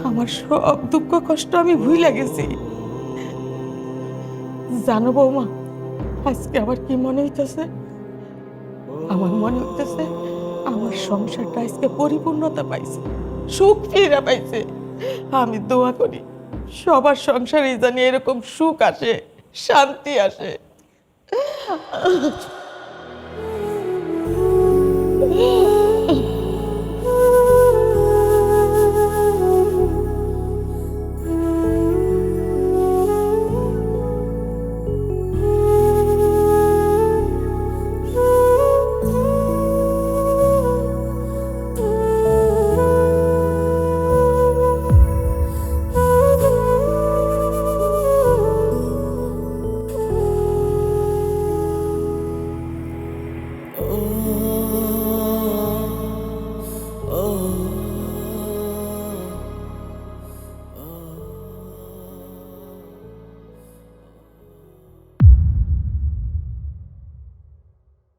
আমার সব দুঃখ কষ্ট আমি ভুইলা গেছি। জানো বৌমা, আজকে আমার কি মনে হইতেছে? আমার মনে হইতেছে আমার সংসারটা আজকে পরিপূর্ণতা পাইছে, সুখ ফিরে পাইছে। আমি দোয়া করি সবার সংসারে জানি এরকম সুখ আসে, শান্তি আসে।